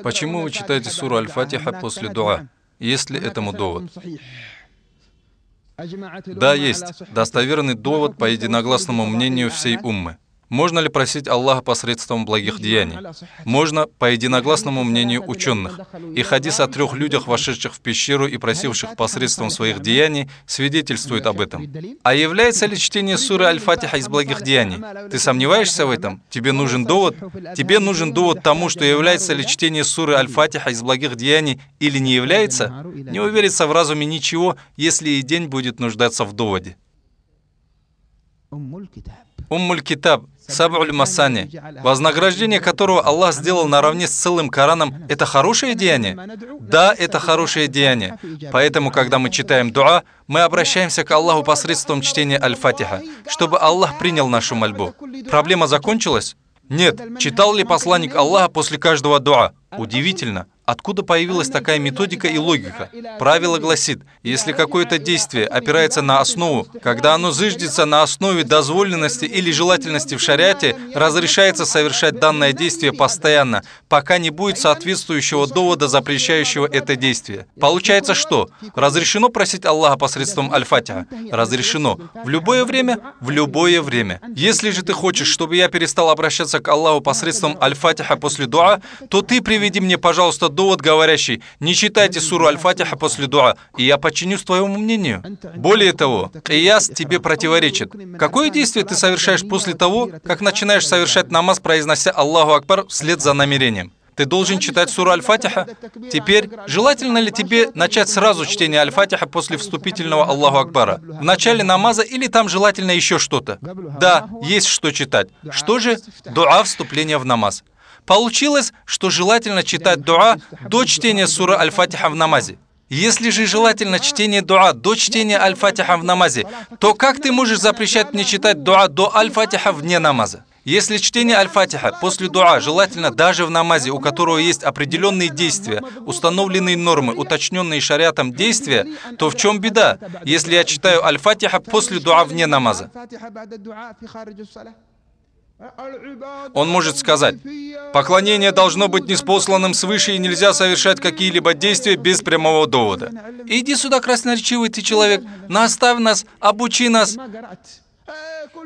Почему вы читаете суру Аль-Фатиха после дуа? Есть ли этому довод? Да, есть. Достоверный довод по единогласному мнению всей уммы. Можно ли просить Аллаха посредством благих деяний? Можно, по единогласному мнению ученых. И хадис о 3 людях, вошедших в пещеру и просивших посредством своих деяний, свидетельствует об этом. А является ли чтение суры Аль-Фатиха из благих деяний? Ты сомневаешься в этом? Тебе нужен довод? Тебе нужен довод тому, что является ли чтение суры Аль-Фатиха из благих деяний или не является? Не увериться в разуме ничего, если и день будет нуждаться в доводе. Уммуль-Китаб, Саб'уль-Масани, вознаграждение которого Аллах сделал наравне с целым Кораном, это хорошее деяние? Да, это хорошее деяние. Поэтому, когда мы читаем дуа, мы обращаемся к Аллаху посредством чтения Аль-Фатиха, чтобы Аллах принял нашу мольбу. Проблема закончилась? Нет. Читал ли посланник Аллаха после каждого дуа? Удивительно. Откуда появилась такая методика и логика? Правило гласит, если какое-то действие опирается на основу, когда оно зыждется на основе дозволенности или желательности в шариате, разрешается совершать данное действие постоянно, пока не будет соответствующего довода, запрещающего это действие. Получается что? Разрешено просить Аллаха посредством Аль-Фатиха? Разрешено. В любое время? В любое время. Если же ты хочешь, чтобы я перестал обращаться к Аллаху посредством Аль-Фатиха после дуа, то ты приведи мне, пожалуйста, довод, говорящий: не читайте суру Аль-Фатиха после дуа, и я подчинюсь твоему мнению. Более того, кияс тебе противоречит. Какое действие ты совершаешь после того, как начинаешь совершать намаз, произнося Аллаху Акбар вслед за намерением? Ты должен читать суру Аль-Фатиха? Теперь, желательно ли тебе начать сразу чтение Аль-Фатиха после вступительного Аллаху Акбара? В начале намаза или там желательно еще что-то? Да, есть что читать. Что же? Дуа вступления в намаз. Получилось, что желательно читать дуа до чтения суры Аль-Фатиха в намазе. Если же желательно чтение дуа до чтения Аль-Фатиха в намазе, то как ты можешь запрещать мне читать дуа до Аль-Фатиха вне намаза? Если чтение Аль-Фатиха после дуа желательно даже в намазе, у которого есть определенные действия, установленные нормы, уточненные шариатом действия, то в чем беда, если я читаю Аль-Фатиха после дуа вне намаза? Он может сказать: поклонение должно быть ниспосланным свыше, и нельзя совершать какие-либо действия без прямого довода. Иди сюда, красноречивый ты человек, наставь нас, обучи нас.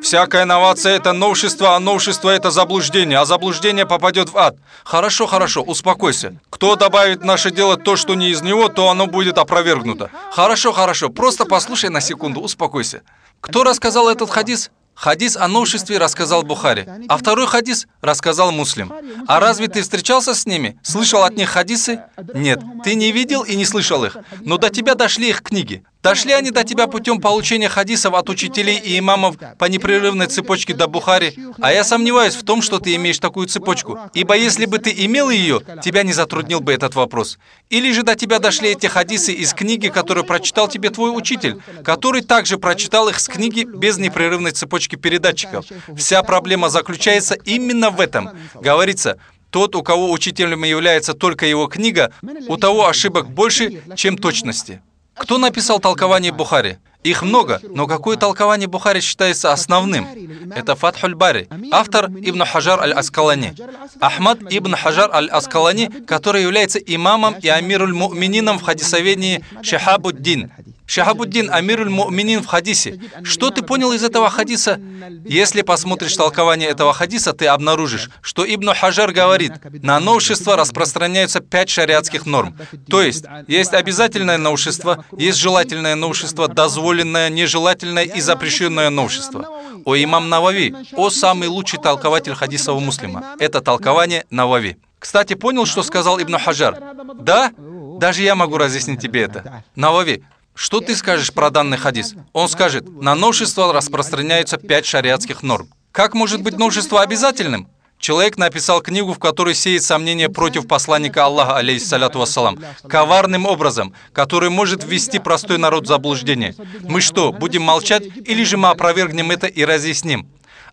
Всякая новация — это новшество, а новшество — это заблуждение, а заблуждение попадет в ад. Хорошо, хорошо, успокойся. Кто добавит в наше дело то, что не из него, то оно будет опровергнуто. Хорошо, хорошо, просто послушай на секунду, успокойся. Кто рассказал этот хадис? Хадис о новшестве рассказал Бухари, а второй хадис рассказал Муслим. А разве ты встречался с ними? Слышал от них хадисы? Нет, ты не видел и не слышал их, но до тебя дошли их книги. Дошли они до тебя путем получения хадисов от учителей и имамов по непрерывной цепочке до Бухари, а я сомневаюсь в том, что ты имеешь такую цепочку, ибо если бы ты имел ее, тебя не затруднил бы этот вопрос. Или же до тебя дошли эти хадисы из книги, которую прочитал тебе твой учитель, который также прочитал их с книги без непрерывной цепочки передатчиков. Вся проблема заключается именно в этом. Говорится: тот, у кого учителем является только его книга, у того ошибок больше, чем точности. Кто написал толкование Бухари? Их много, но какое толкование Бухари считается основным? Это Фатхуль Бари. Автор Ибн Хаджар аль-Аскалани. Ахмад Ибн Хаджар аль-Аскалани, который является имамом и амируль-му'минином в хадисоведении Шихабуддин. Шихабуддин, амируль-му'минин в хадисе. Что ты понял из этого хадиса? Если посмотришь толкование этого хадиса, ты обнаружишь, что Ибн Хаджар говорит: на новшество распространяются 5 шариатских норм. То есть обязательное новшество, есть желательное новшество, дозволенное, нежелательное и запрещенное новшество. О имам Навави, о самый лучший толкователь хадисов Муслима. Это толкование Навави. Кстати, понял, что сказал Ибн Хаджар? Да? Даже я могу разъяснить тебе это. Навави, что ты скажешь про данный хадис? Он скажет: на новшество распространяются 5 шариатских норм. Как может быть новшество обязательным? Человек написал книгу, в которой сеет сомнения против посланника Аллаха, алейхиссаляту вассалам, коварным образом, который может ввести простой народ в заблуждение. Мы что, будем молчать, или же мы опровергнем это и разъясним?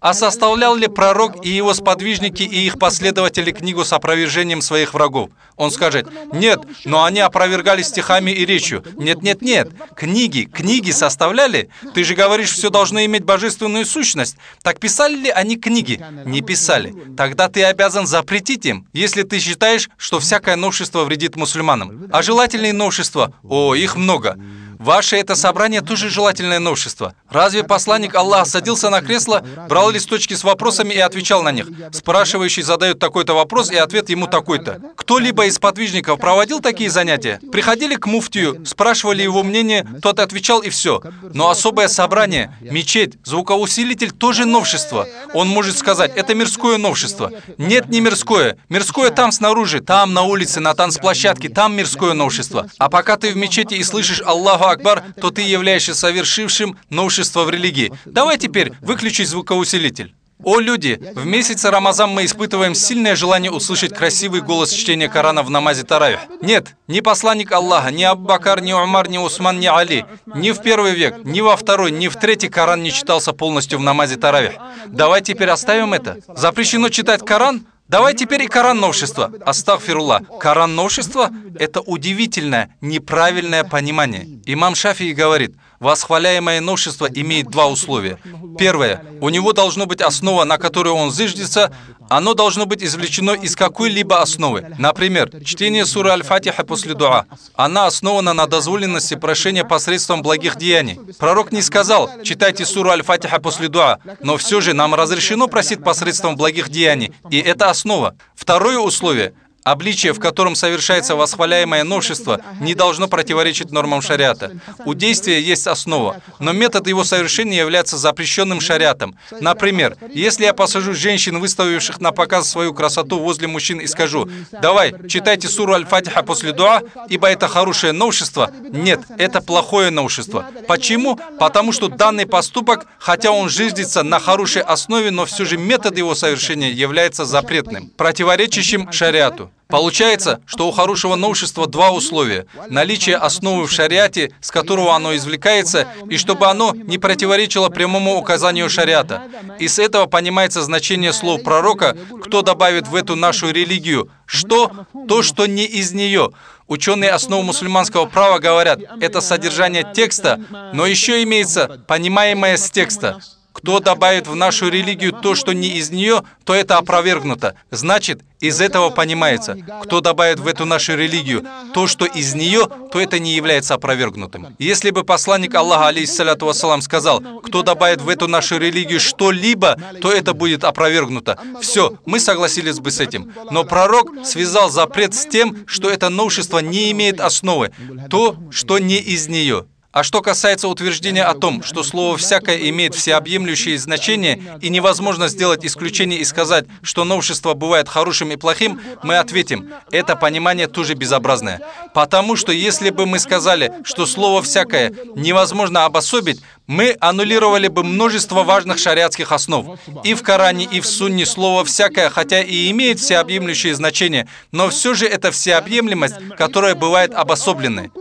А составлял ли пророк и его сподвижники и их последователи книгу с опровержением своих врагов? Он скажет: нет, но они опровергали стихами и речью. Нет, нет, нет. Книги составляли? Ты же говоришь, все должно иметь божественную сущность. Так писали ли они книги? Не писали. Тогда ты обязан запретить им, если ты считаешь, что всякое новшество вредит мусульманам. А желательные новшества? О, их много. Ваше это собрание тоже желательное новшество. Разве посланник Аллаха садился на кресло, брал листочки с вопросами и отвечал на них? Спрашивающий задает такой-то вопрос, и ответ ему такой-то. Кто-либо из подвижников проводил такие занятия? Приходили к муфтию, спрашивали его мнение, тот отвечал, и все. Но особое собрание, мечеть, звукоусилитель тоже новшество. Он может сказать: это мирское новшество. Нет, не мирское. Мирское там снаружи, там на улице, на танцплощадке, там мирское новшество. А пока ты в мечети и слышишь Аллаху Акбар, то ты являешься совершившим новшество в религии. Давай теперь выключи звукоусилитель. О, люди! В месяце Рамазан мы испытываем сильное желание услышать красивый голос чтения Корана в намазе Таравих. Нет, ни посланник Аллаха, ни Абу Бакр, ни Умар, ни Усман, ни Али, ни в первый век, ни во второй, ни в третий Коран не читался полностью в намазе Таравих. Давай теперь оставим это. Запрещено читать Коран? Давай теперь и Коран новшество. Астагфируллах. Коран новшество – это удивительное, неправильное понимание. Имам Шафии говорит: восхваляемое новшество имеет два условия. Первое. У него должно быть основа, на которую он зиждется. Оно должно быть извлечено из какой-либо основы. Например, чтение суры Аль-Фатиха после дуа. Она основана на дозволенности прошения посредством благих деяний. Пророк не сказал: читайте суру Аль-Фатиха после дуа, но все же нам разрешено просить посредством благих деяний, и это основа. Второе условие. Обличие, в котором совершается восхваляемое новшество, не должно противоречить нормам шариата. У действия есть основа, но метод его совершения является запрещенным шариатом. Например, если я посажу женщин, выставивших на показ свою красоту, возле мужчин и скажу: давай, читайте суру Аль-Фатиха после дуа, ибо это хорошее новшество. Нет, это плохое новшество. Почему? Потому что данный поступок, хотя он зиждется на хорошей основе, но все же метод его совершения является запретным, противоречащим шариату. Получается, что у хорошего новшества два условия. Наличие основы в шариате, с которого оно извлекается, и чтобы оно не противоречило прямому указанию шариата. И с этого понимается значение слов пророка: кто добавит в эту нашу религию что? То, что не из нее. Ученые основ мусульманского права говорят, это содержание текста, но еще имеется понимаемое с текста. Кто добавит в нашу религию то, что не из нее, то это опровергнуто. Значит, из этого понимается, кто добавит в эту нашу религию то, что из нее, то это не является опровергнутым. Если бы посланник Аллаха, алейхиссаляту вассалам, сказал: кто добавит в эту нашу религию что-либо, то это будет опровергнуто. Все, мы согласились бы с этим. Но пророк связал запрет с тем, что это новшество не имеет основы, то, что не из нее. А что касается утверждения о том, что слово «всякое» имеет всеобъемлющее значение и невозможно сделать исключение и сказать, что новшество бывает хорошим и плохим, мы ответим: это понимание тоже безобразное. Потому что если бы мы сказали, что слово «всякое» невозможно обособить, мы аннулировали бы множество важных шариатских основ. И в Коране, и в Сунне слово «всякое», хотя и имеет всеобъемлющее значение, но все же это всеобъемлемость, которая бывает обособленной.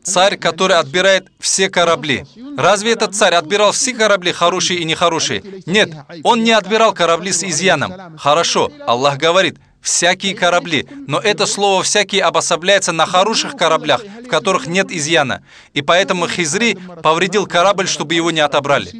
Царь, который отбирает все корабли. Разве этот царь отбирал все корабли, хорошие и нехорошие? Нет, он не отбирал корабли с изъяном. Хорошо, Аллах говорит: всякие корабли. Но это слово «всякие» обособляется на хороших кораблях, в которых нет изъяна. И поэтому Хизри повредил корабль, чтобы его не отобрали.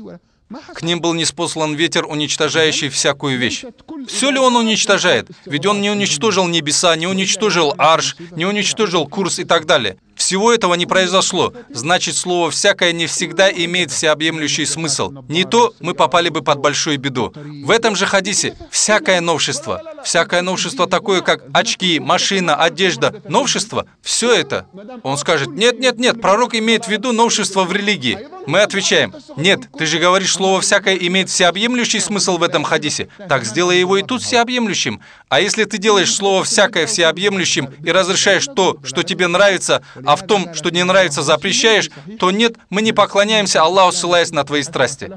К ним был ниспослан ветер, уничтожающий всякую вещь. Все ли он уничтожает? Ведь он не уничтожил небеса, не уничтожил арш, не уничтожил курс и так далее. Всего этого не произошло. Значит, слово «всякое» не всегда имеет всеобъемлющий смысл. Не то мы попали бы под большую беду. В этом же хадисе всякое новшество. Всякое новшество такое, как очки, машина, одежда. Новшество – все это. Он скажет: нет, нет, нет, пророк имеет в виду новшество в религии. Мы отвечаем: нет, ты же говоришь, слово «всякое» имеет всеобъемлющий смысл в этом хадисе. Так сделай его и тут всеобъемлющим. А если ты делаешь слово «всякое» всеобъемлющим и разрешаешь то, что тебе нравится, а в том, что не нравится, запрещаешь, то нет, мы не поклоняемся Аллаху, ссылаясь на твои страсти.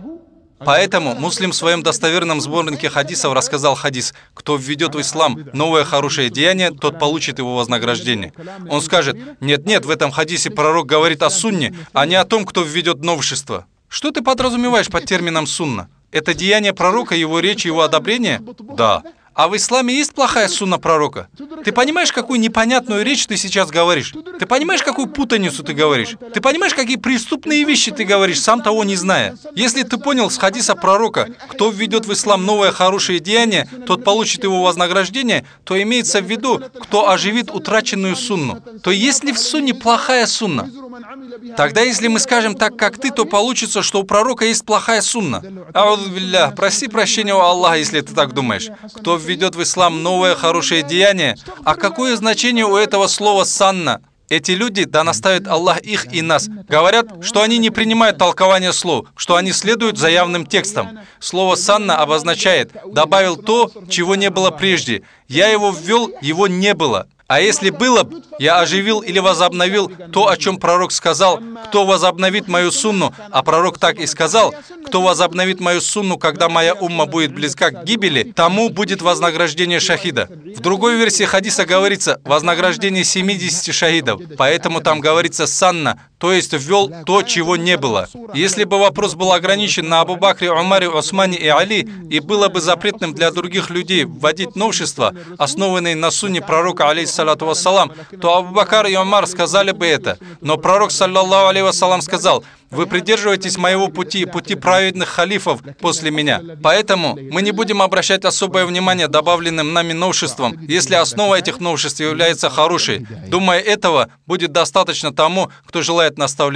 Поэтому Муслим в своем достоверном сборнике хадисов рассказал хадис: кто введет в ислам новое хорошее деяние, тот получит его вознаграждение. Он скажет: нет, нет, в этом хадисе пророк говорит о сунне, а не о том, кто введет новшество. Что ты подразумеваешь под термином «сунна»? Это деяние пророка, его речь, его одобрение? Да. А в исламе есть плохая сунна пророка? Ты понимаешь, какую непонятную речь ты сейчас говоришь? Ты понимаешь, какую путаницу ты говоришь? Ты понимаешь, какие преступные вещи ты говоришь, сам того не зная? Если ты понял с хадиса пророка, кто введет в ислам новое хорошее деяние, тот получит его вознаграждение, то имеется в виду, кто оживит утраченную сунну. То есть ли в сунне плохая сунна? Тогда, если мы скажем так, как ты, то получится, что у пророка есть плохая сунна. Ауду билля, проси прощения у Аллаха, если ты так думаешь. Кто введет в ислам новое хорошее деяние? А какое значение у этого слова «санна»? Эти люди, да наставит Аллах их и нас, говорят, что они не принимают толкования слов, что они следуют за явным текстом. Слово «санна» обозначает «добавил то, чего не было прежде». Я его ввел, его не было. А если было, я оживил или возобновил то, о чем пророк сказал, кто возобновит мою сунну, а пророк так и сказал, кто возобновит мою сунну, когда моя умма будет близка к гибели, тому будет вознаграждение шахида. В другой версии хадиса говорится вознаграждение 70 шахидов, поэтому там говорится санна, то есть ввел то, чего не было. Если бы вопрос был ограничен на Абу Бакре, Умаре, Османе и Али, и было бы запретным для других людей вводить новшества, основанные на сунне пророка, алейхиссалату вассалам, то Абу Бакр и Умар сказали бы это. Но пророк, саллаллаху алейхи вассалам, сказал: «Вы придерживаетесь моего пути, пути праведных халифов после меня». Поэтому мы не будем обращать особое внимание добавленным нами новшествам, если основа этих новшеств является хорошей. Думая этого, будет достаточно тому, кто желает наставления.